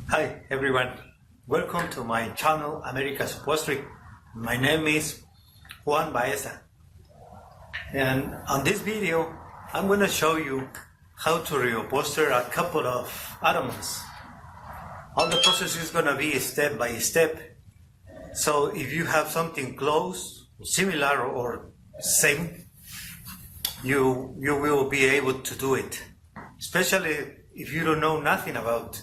Hi everyone, welcome to my channel America's Upholstery. My name is Juan Baeza, and on this video I'm going to show you how to reupholster a couple of Ottomans. All the process is going to be step by step, so if you have something close, similar or same, you will be able to do it, especially if you don't know nothing about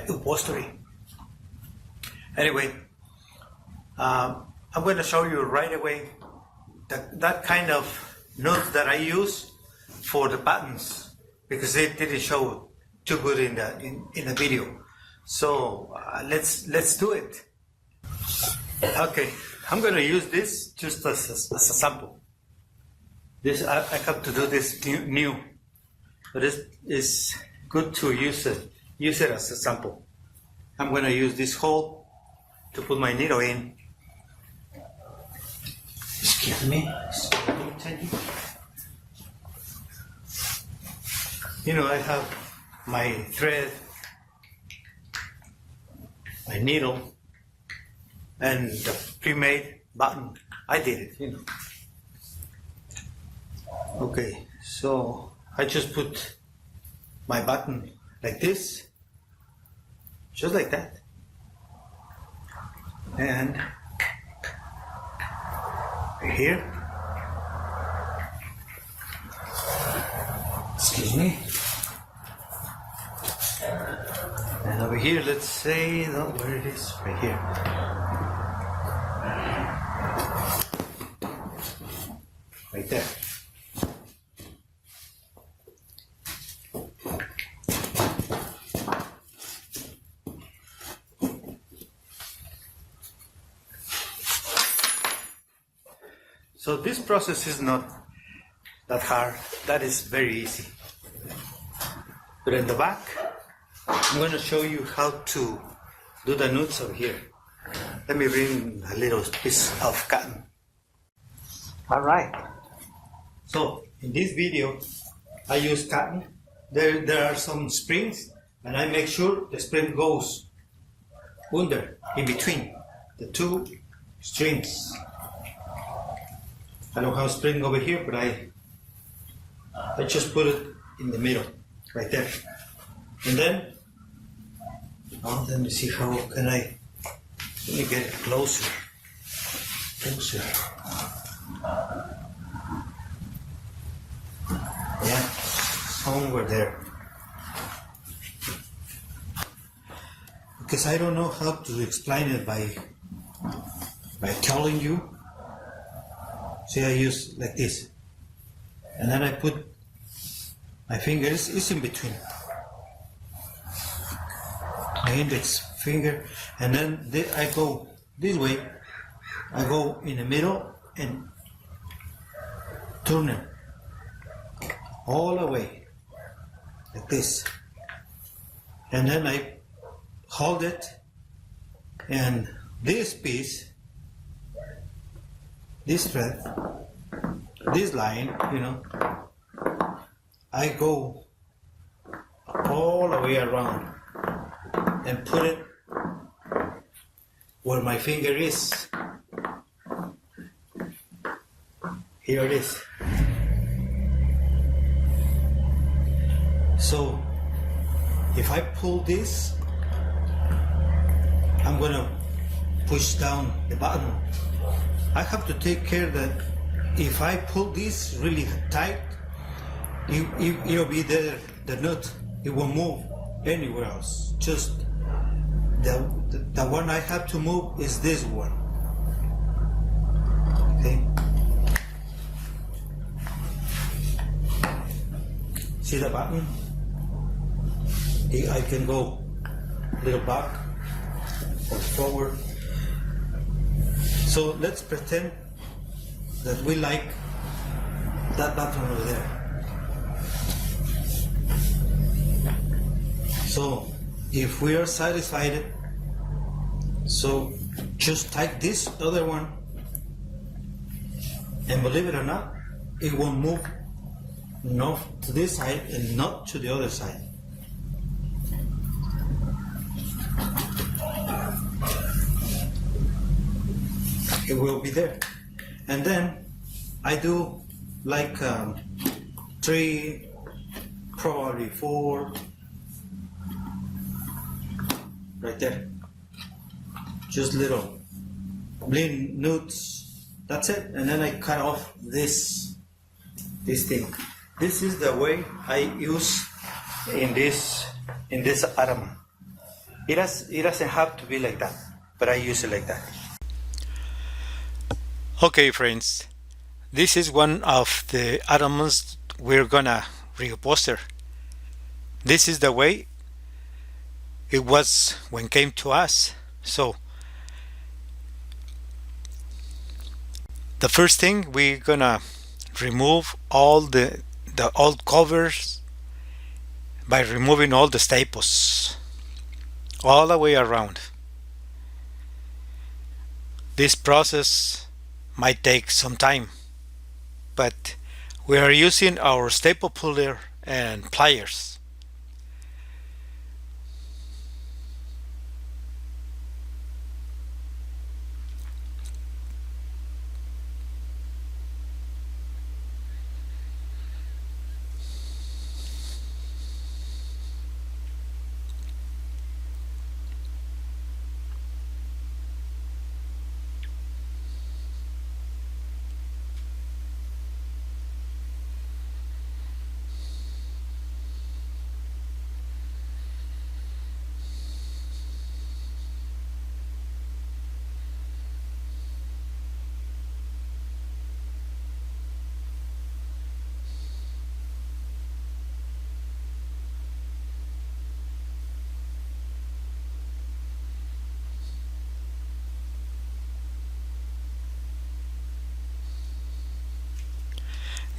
upholstery. Anyway, I'm going to show you right away that kind of notes that I use for the buttons, because they didn't show too good in the video. So let's do it. Okay, I'm going to use this just as a sample. This I have to do this new, but it's good to use it as a sample. I'm going to use this hole to put my needle in. Excuse me. You know, I have my thread, my needle, and the pre-made button. I did it, you know. Okay, so I just put my button like this, just like that, and here, excuse me, and over here, let's say, no, where it is, right here, right there. So this process is not that hard, that is very easy. But in the back, I'm going to show you how to do the nuts over here. Let me bring a little piece of cotton. Alright, so in this video, I use cotton. There are some springs, and I make sure the spring goes under, in between the two strings. I don't have a spring over here, but I just put it in the middle, right there. And then, let me see how can let me get it closer. Yeah, somewhere there. Because I don't know how to explain it by telling you. See, I use like this, and then I put my fingers is in between, my index finger, and then I go this way. I go in the middle and turn it all the way like this, and then I hold it, and this piece, this thread, this line, you know, I go all the way around and put it where my finger is. Here it is. So if I pull this, I'm gonna push down the button. I have to take care that if I pull this really tight, it'll be there, the nut, it won't move anywhere else. Just the one I have to move is this one. Okay. See the button? I can go a little back or forward. So let's pretend that we like that button over there. So if we are satisfied, so just take this other one, and believe it or not, it won't move not to this side and not to the other side. it will be there. And then I do like 3, probably 4, right there. Just little nudes. That's it. And then I cut off this thing. This is the way I use in this Ottoman. It doesn't have to be like that, but I use it like that. Okay, friends, this is one of the Ottomans we're gonna reupholster. This is the way it was when it came to us. So the first thing, we're gonna remove all the old covers by removing all the staples all the way around. This process might take some time, but we are using our staple puller and pliers.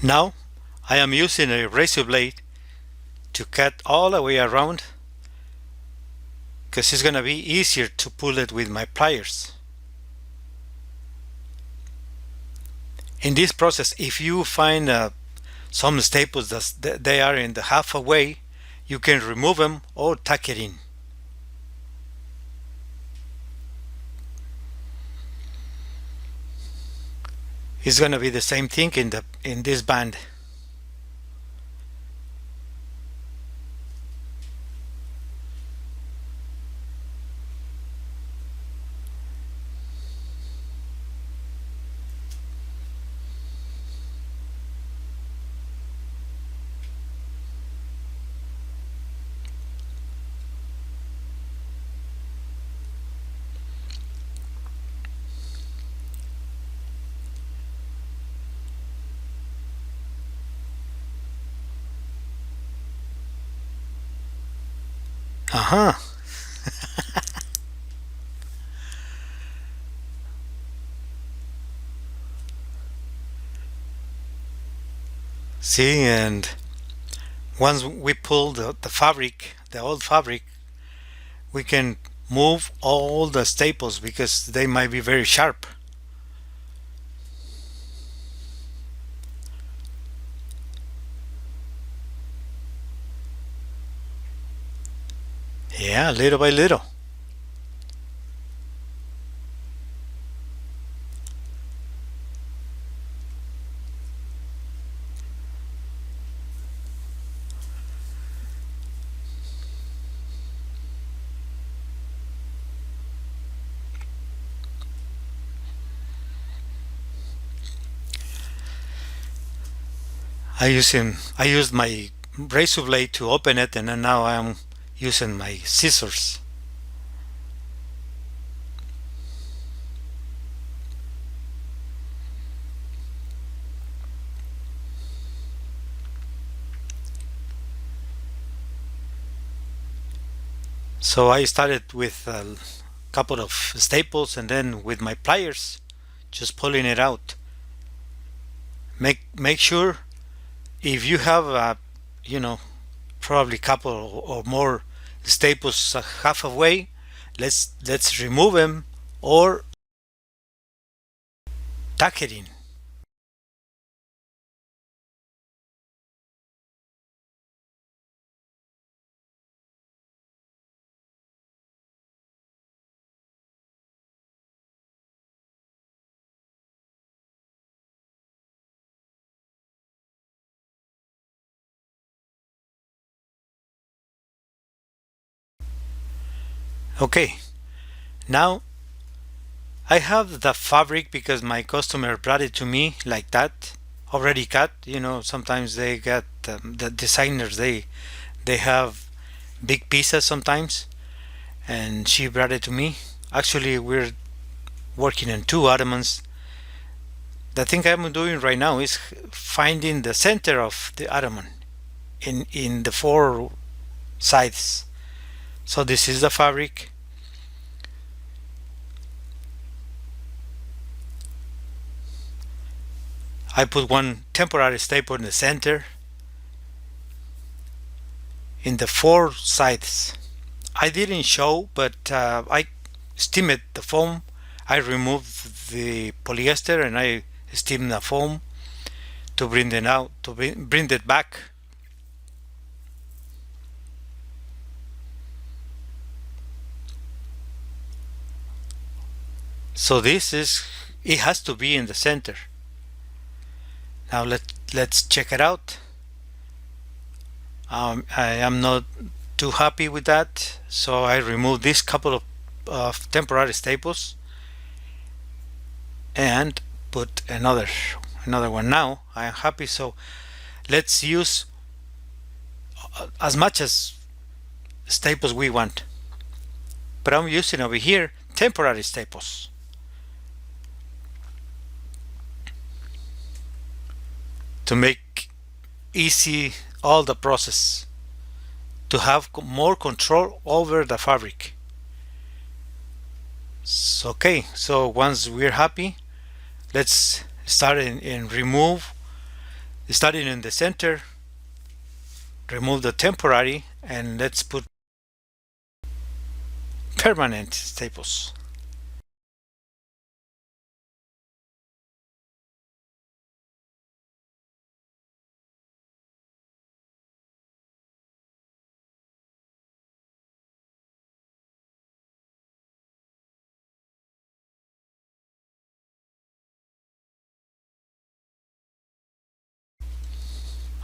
Now I am using a razor blade to cut all the way around, because it's gonna be easier to pull it with my pliers. In this process, if you find some staples that they are in the halfway, you can remove them or tuck it in. It's gonna be the same thing in this band. Uh-huh. See, and once we pull the fabric, the old fabric, we can move all the staples because they might be very sharp. Yeah, little by little. I used my razor blade to open it, and then now I'm using my scissors. So I started with a couple of staples, and then with my pliers, just pulling it out. Make sure, if you have you know, probably couple or more staples halfway, let's remove them or tuck it in. Okay, now I have the fabric because my customer brought it to me like that, already cut. Sometimes they get the designers, they have big pieces sometimes, and she brought it to me. Actually, we're working on two ottomans. The thing I'm doing right now is finding the center of the ottoman in the four sides. So this is the fabric. I put one temporary staple in the center in the four sides. I didn't show, but I steamed the foam. I removed the polyester and I steamed the foam to bring it out, to bring it back. So it has to be in the center. Now let's check it out. I am not too happy with that, so I removed this couple of temporary staples and put another one. Now I am happy, so let's use as much as staples we want, but I'm using over here temporary staples to make easy all the process, to have more control over the fabric. Okay, so once we're happy, let's start and remove, starting in the center, remove the temporary, and let's put permanent staples.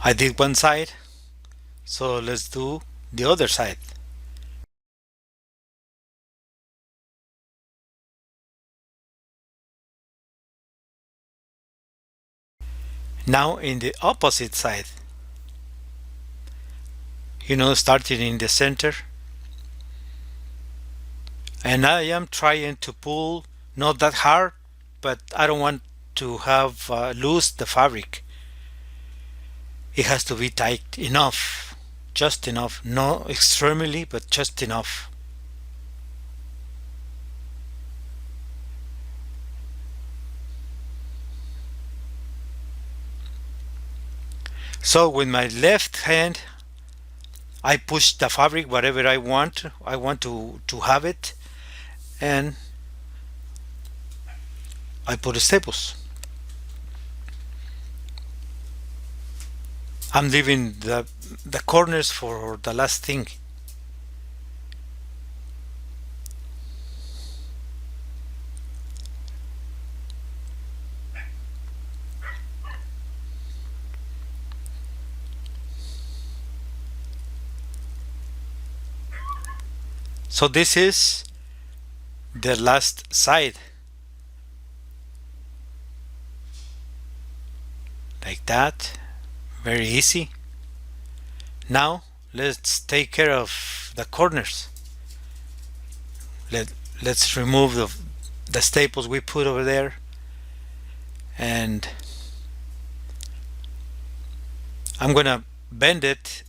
I did one side, so let's do the other side. Now in the opposite side, starting in the center, and I am trying to pull, not that hard, but I don't want to have lose the fabric. It has to be tight enough, just enough, not extremely, but just enough. So with my left hand, I push the fabric whatever I want. I want to have it, and I put the staples. I'm leaving the corners for the last thing. So this is the last side, like that, very easy. Now let's take care of the corners. Let's remove the staples we put over there, and I'm gonna bend it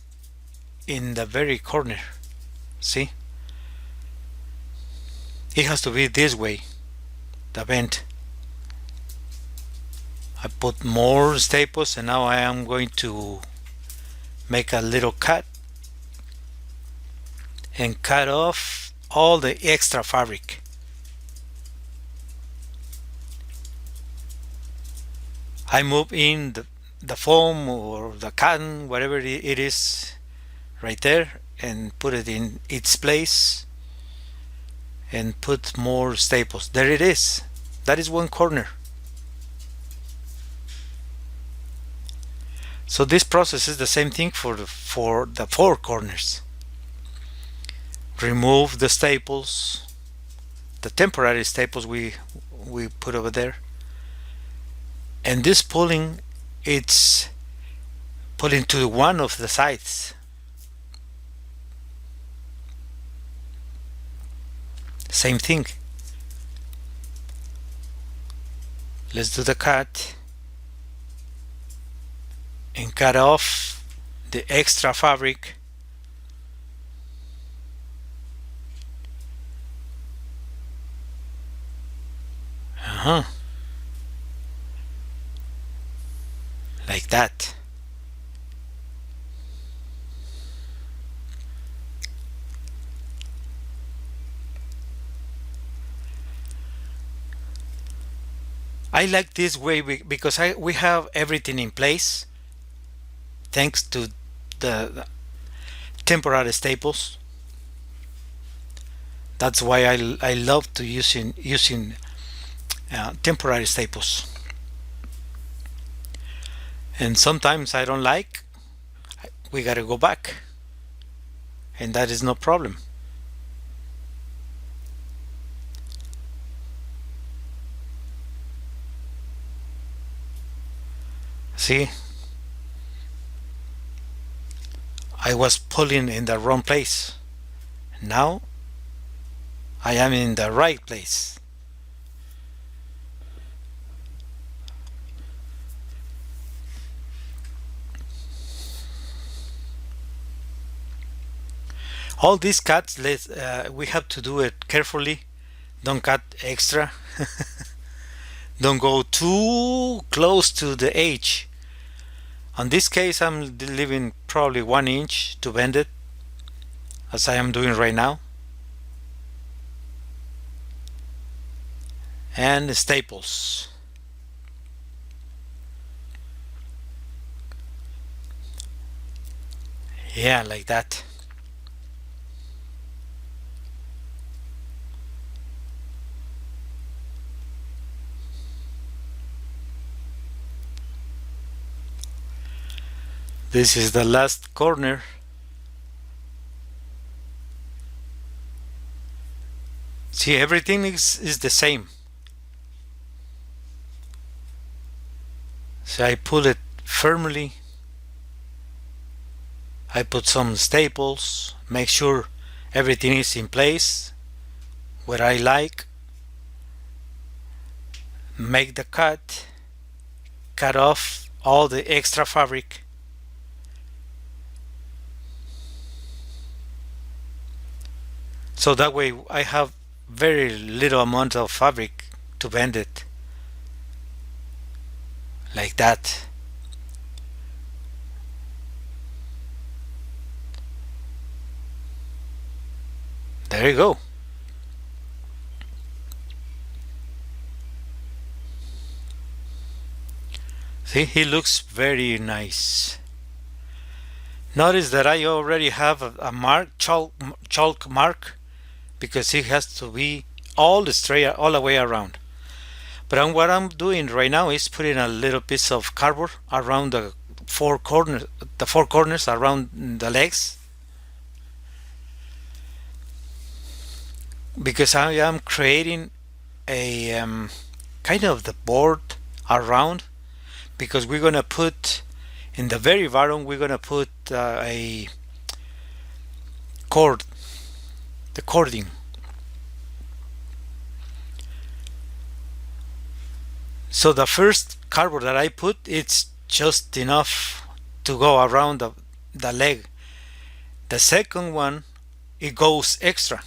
in the very corner. See, it has to be this way, the bend. I put more staples, and now I am going to make a little cut and cut off all the extra fabric. I move in the foam or the cotton, whatever it is, right there, and put it in its place and put more staples. There it is. That is one corner. So this process is the same thing for the four corners. remove the staples, the temporary staples we put over there. And this pulling, it's pulling to one of the sides. Same thing. Let's do the cut and cut off the extra fabric. Like that. I like this way because we have everything in place thanks to the temporary staples. That's why I love to using temporary staples. And sometimes I don't like, we gotta go back, and that is no problem. See, I was pulling in the wrong place. Now I am in the right place. All these cuts, we have to do it carefully. Don't cut extra. Don't go too close to the edge. On this case, I'm leaving probably 1 inch to bend it, as I am doing right now. And staples. Yeah, like that. This is the last corner. See, everything is the same. So I pull it firmly. I put some staples, make sure everything is in place where I like. Make the cut off all the extra fabric. So that way I have very little amount of fabric to bend it. Like that. There you go. See, he looks very nice. Notice that I already have a mark, chalk mark, because it has to be all straight all the way around. But what I'm doing right now is putting a little piece of cardboard around the four corners around the legs, because I am creating a kind of the board around, because we're gonna put in the very bottom, we're gonna put a cord, the cording. So the first cardboard that I put, it's just enough to go around the leg. The second one, it goes extra.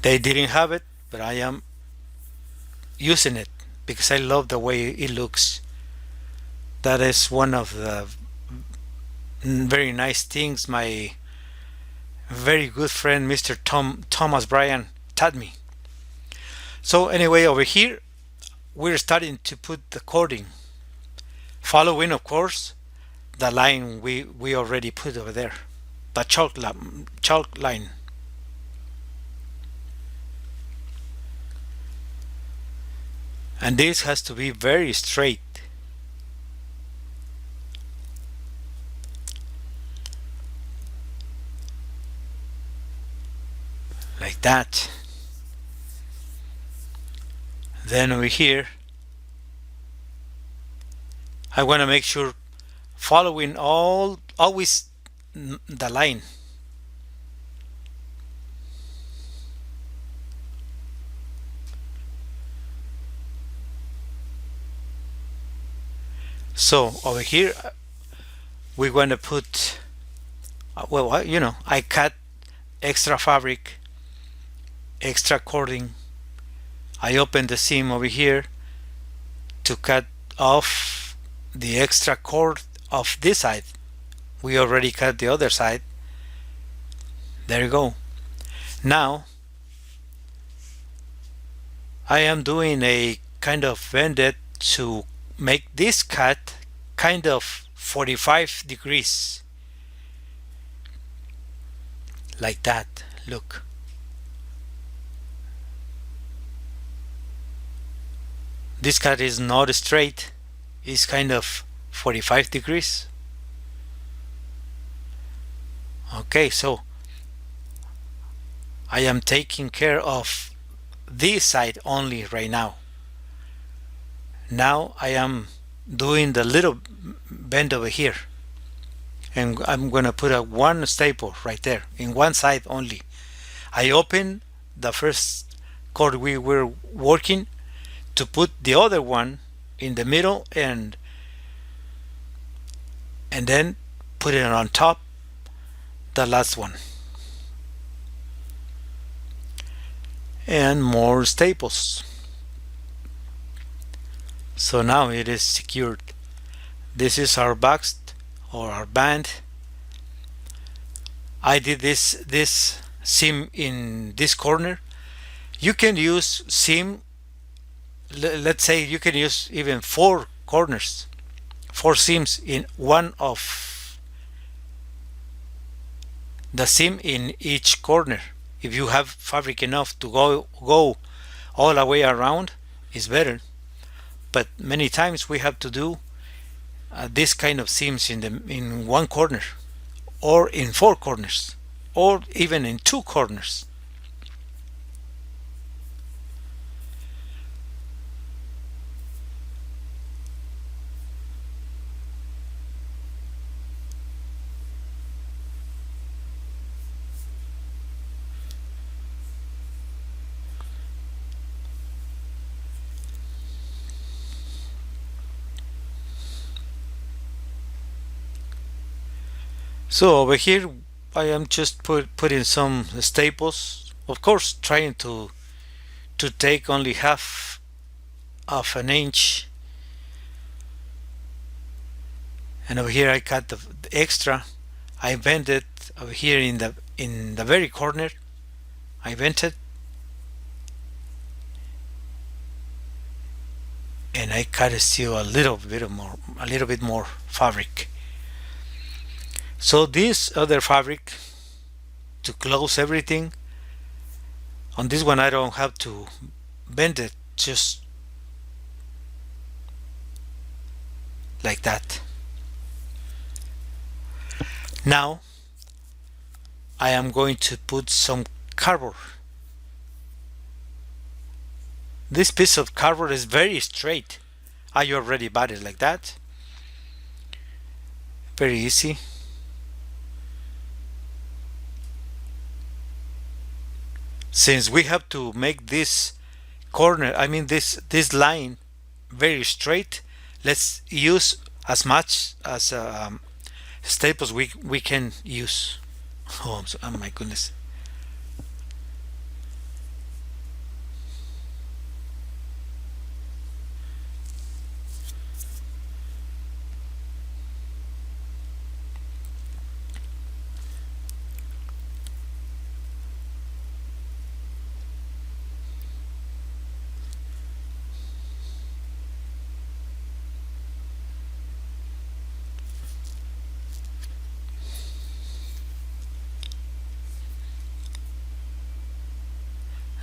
They didn't have it, but I am using it because I love the way it looks. That is one of the very nice things my very good friend Mr. Thomas Bryan taught me. So anyway, over here we're starting to put the cording, following of course the line we already put over there, the chalk line. And this has to be very straight. that. Then over here, I want to make sure following always the line. So over here, we're going to put, well, I cut extra fabric, extra cording. I open the seam over here to cut off the extra cord of this side. We already cut the other side. There you go. Now I am doing a kind of bended to make this cut kind of 45 degrees, like that. Look, this cut is not straight, it's kind of 45 degrees. Okay, so I am taking care of this side only right now. Now I am doing the little bend over here, and I'm gonna put a one staple right there in one side only. I open the first cord we were working to put the other one in the middle, and then put it on top, the last one, and more staples. So now it is secured. This is our box or our band. I did this seam in this corner. You can use seam, let's say you can use even 4 corners, 4 seams in one of the seam in each corner. If you have fabric enough to go all the way around, it's better. But many times we have to do this kind of seams in one corner, or in 4 corners, or even in 2 corners. So over here I am just putting some staples, of course trying to take only half of an inch, and over here I cut the extra. I bent it over here in the very corner. I bent it and I cut still a little bit more fabric. So this other fabric, to close everything, on this one I don't have to bend it, just like that. Now I am going to put some cardboard. This piece of cardboard is very straight. I already bought it like that. Very easy. Since we have to make this corner, I mean this line very straight, let's use as much as staples we can use. Oh my goodness.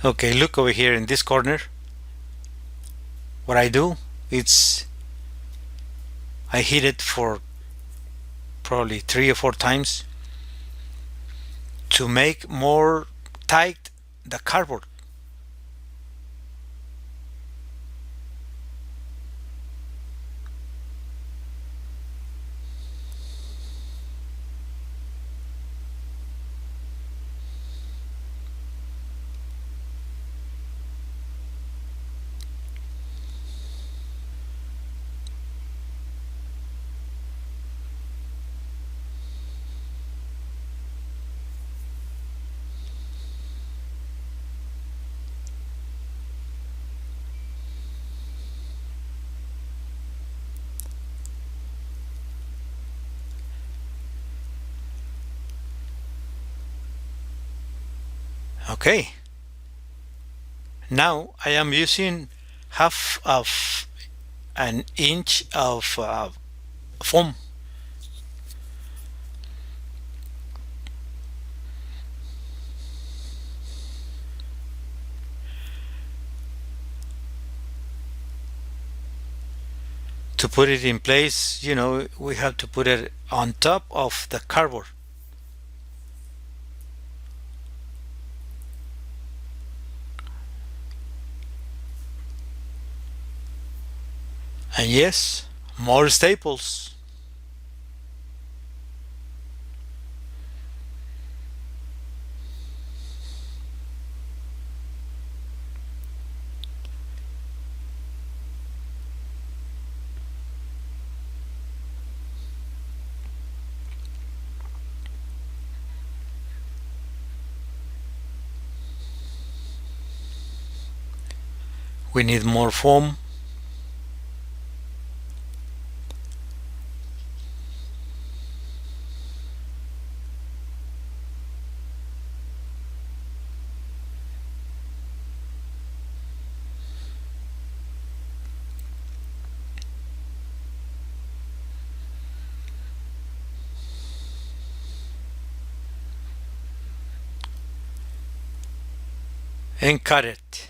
Okay, look over here in this corner. What I do, I hit it for probably 3 or 4 times to make more tight the cardboard. Okay, now I am using half of an inch of foam to put it in place. We have to put it on top of the cardboard. And yes, more staples. We need more foam. And cut it.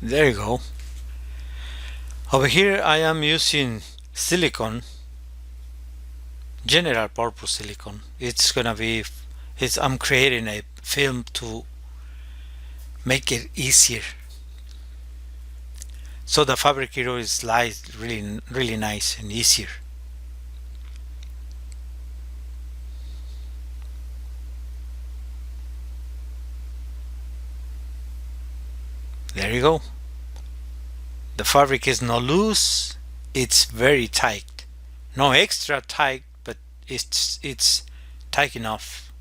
There you go. Over here I am using silicone, general purpose silicone. I'm creating a film to make it easier. So the fabric hero is really, really nice and easier. There you go. The fabric is not loose, it's very tight. No extra tight, but it's tight enough.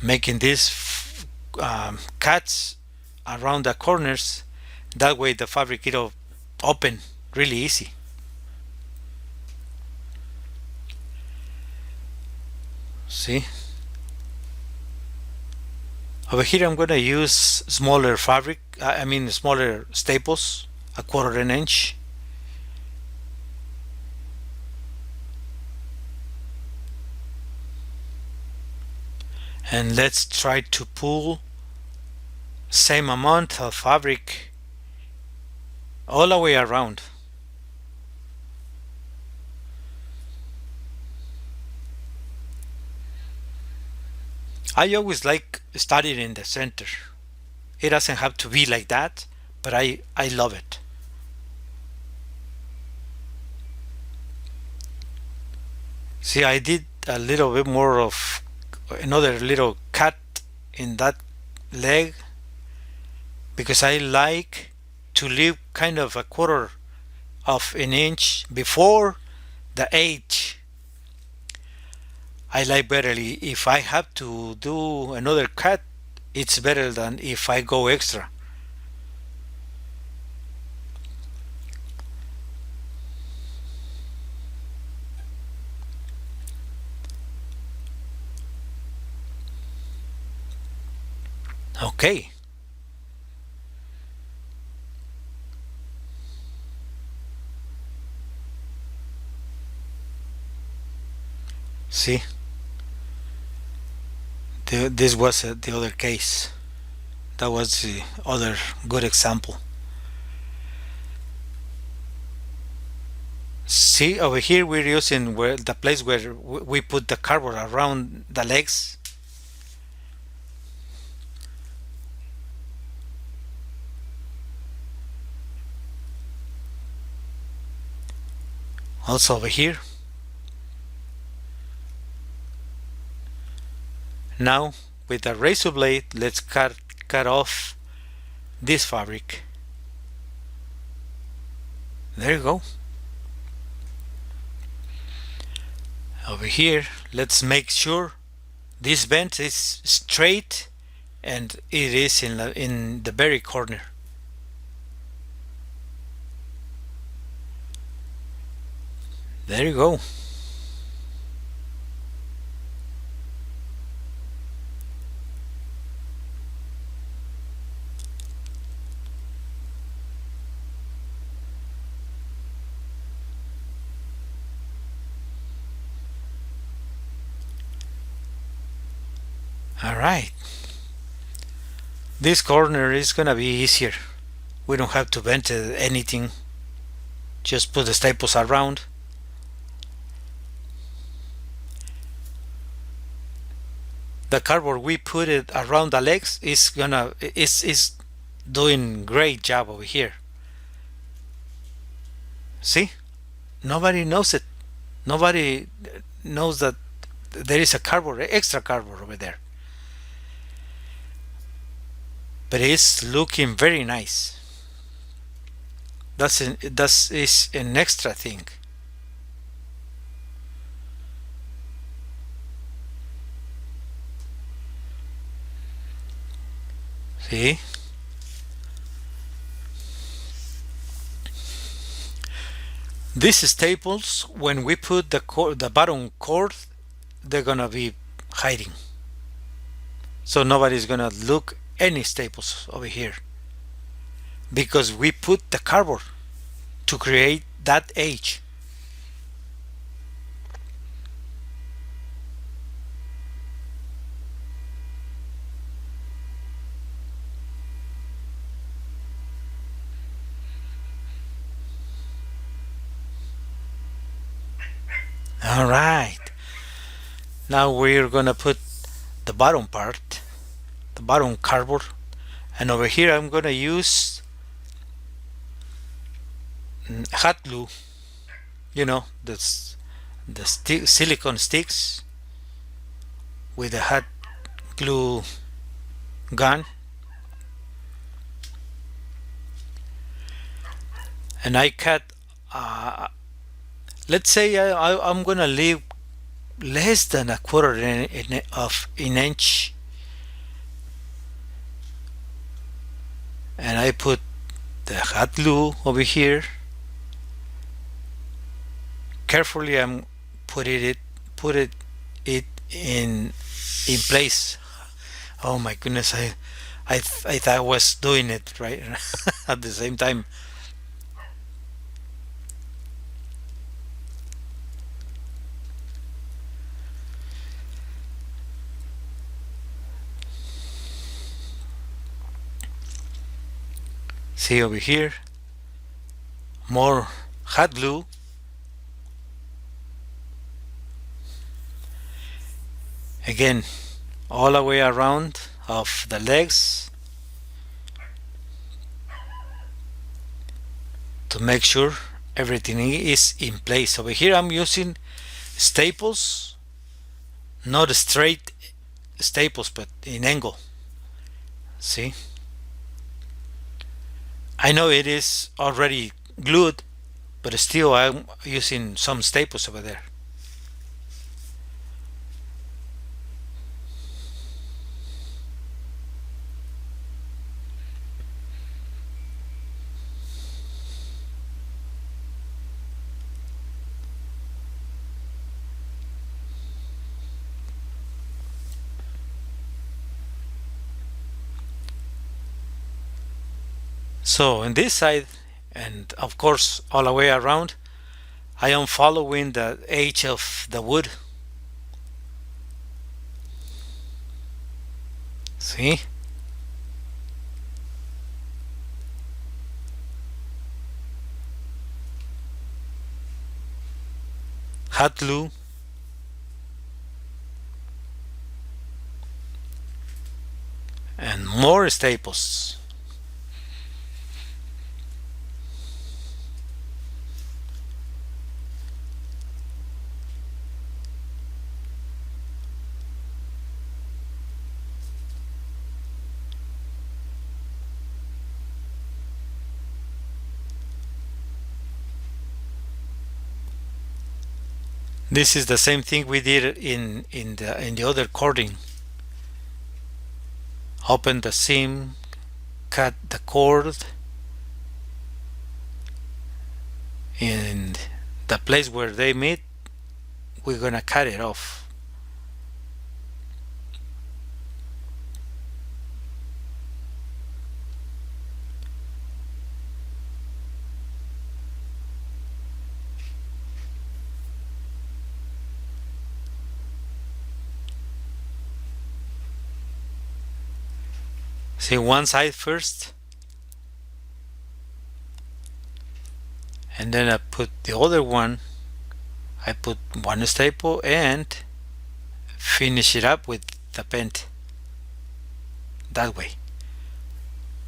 Making these cuts around the corners, that way the fabric it'll open really easy. See? Over here I'm going to use smaller fabric, smaller staples, 1/4 inch. And let's try to pull same amount of fabric all the way around. I always like starting in the center. It doesn't have to be like that, but I love it. See, I did a little bit more of another little cut in that leg because I like to leave kind of 1/4 of an inch before the edge. I like better if I have to do another cut, it's better than if I go extra. Okay. See, this was the other case. That was the other good example. See, over here we're using where the place where we put the cardboard around the legs. Also over here. Now with the razor blade, let's cut off this fabric. There you go. Over here, let's make sure this vent is straight and it is in the very corner. There you go. All right. This corner is gonna be easier. We don't have to vent anything. Just put the staples around. The cardboard we put it around the legs is doing great job over here. See? Nobody knows it. Nobody knows that there is a cardboard, extra cardboard over there. But it's looking very nice. That is an extra thing. See? These staples, when we put the bottom cord, they're gonna be hiding. So nobody's gonna look any staples over here because we put the cardboard to create that edge. All right. Now we're gonna put the bottom part, the bottom cardboard, and over here I'm gonna use hot glue. You know, the silicone sticks with a hot glue gun, and I cut. Let's say I'm gonna leave less than a quarter of an inch, and I put the hot glue over here. Carefully, I'm put it in place. Oh my goodness, I thought I was doing it right at the same time. See over here, more hot glue. Again, all the way around of the legs to make sure everything is in place. Over here I'm using staples, not straight staples but in angle. See, I know it is already glued, but still I'm using some staples over there. So on this side, and of course all the way around, I am following the edge of the wood. See? hot glue, and more staples. This is the same thing we did in the other cording. Open the seam, cut the cord, and the place where they meet, we're gonna cut it off. See, one side first, and then I put the other one. I put one staple and finish it up with the bent that way.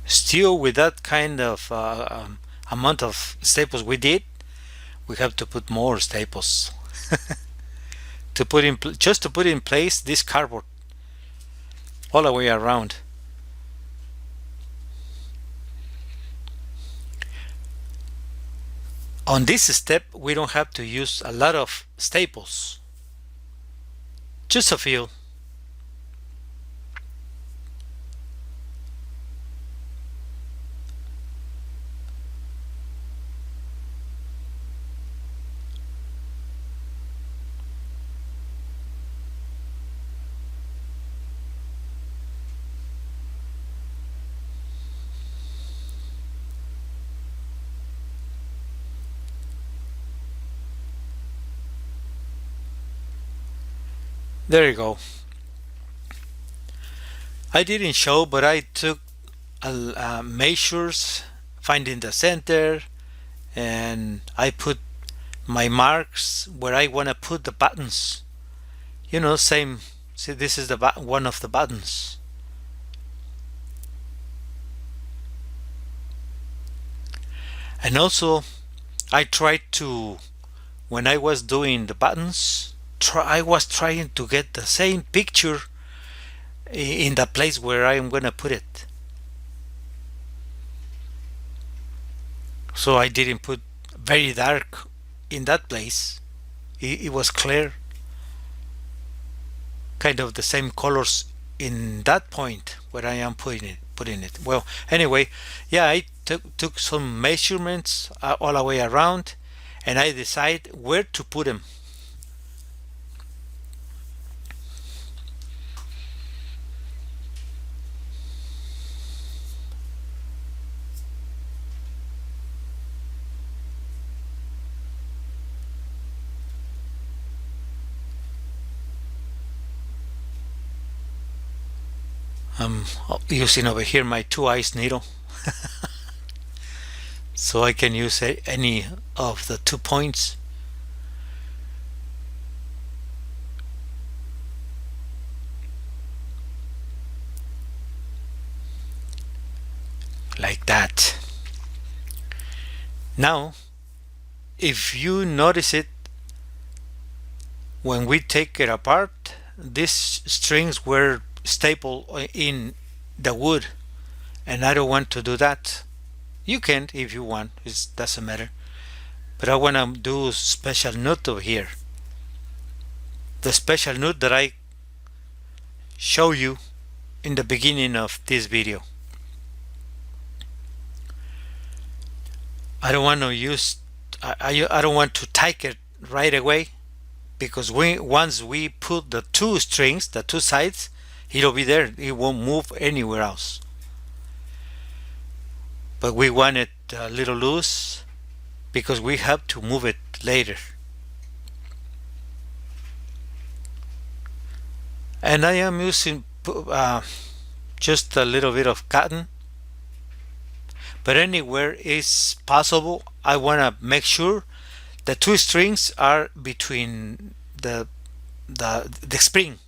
Still, with that kind of amount of staples we did, we have to put more staples to put in just to put in place this cardboard all the way around. On this step, we don't have to use a lot of staples, just a few. There you go. I didn't show, but I took measures, finding the center, and I put my marks where I want to put the buttons. Same. See, this is the one of the buttons. And also, I tried to, when I was doing the buttons, I was trying to get the same picture in the place where I am gonna put it. So I didn't put very dark in that place. It was clear, kind of the same colors in that point where I am putting it. Well, anyway, yeah, I took some measurements all the way around, and I decide where to put them. I'm using over here my 2-eyes needle so I can use any of the 2 points. Like that. Now, if you notice it, when we take it apart, these strings were stapled in the wood, and I don't want to do that. You can if you want, it doesn't matter, but I want to do special note over here, the special note that I show you in the beginning of this video. I don't want to use I don't want to take it right away, because once we put the 2 strings, the 2 sides, it'll be there. It won't move anywhere else. But we want it a little loose because we have to move it later. And I am using just a little bit of cotton, but anywhere is possible. I want to make sure The two strings are between the spring.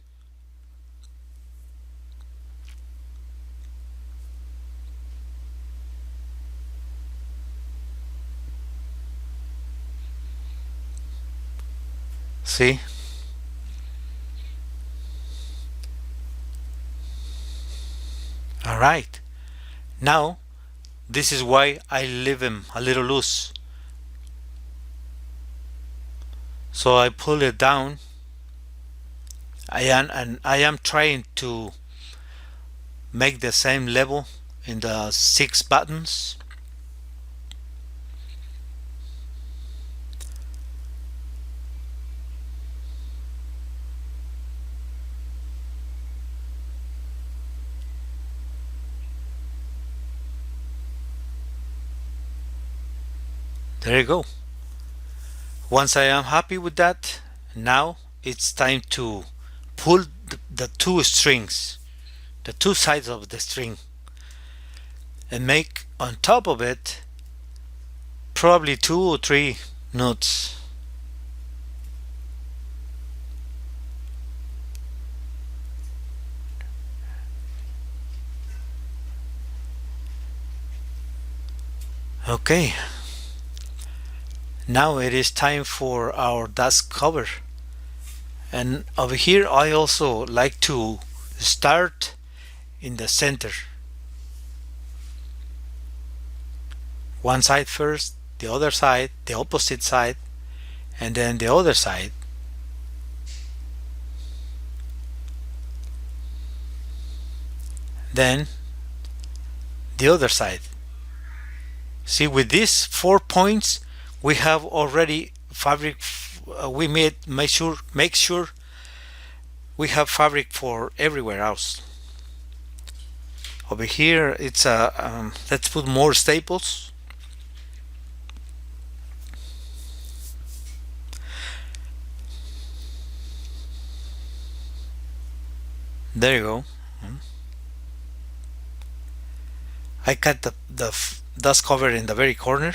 See? All right. Now, this is why I leave them a little loose. So I pull it down. I am trying to make the same level in the 6 buttons. There you go. Once I am happy with that, now it's time to pull the two strings, the two sides of the string, and make on top of it probably 2 or 3 knots. Okay, now it is time for our dust cover. And over here I also like to start in the center. One side first, the other side, the opposite side, and then the other side. Then the other side. See, with these 4 points we have already fabric. We make sure we have fabric for everywhere else. Over here it's let's put more staples. There you go. I cut the dust cover in the very corner.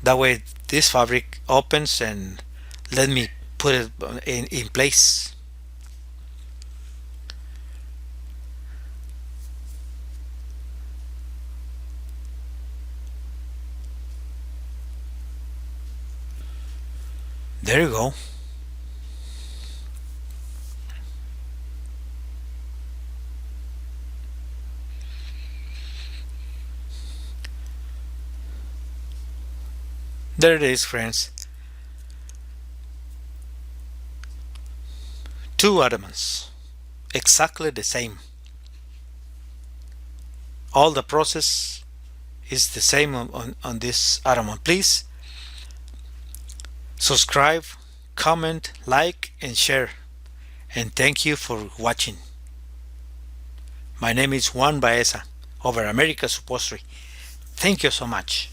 That way this fabric opens and let me put it in place. There you go. There it is, friends. 2 Ottomans. Exactly the same. All the process is the same on this Ottoman. Please subscribe, comment, like, and share. And thank you for watching. My name is Juan Baeza over America's Upholstery. Thank you so much.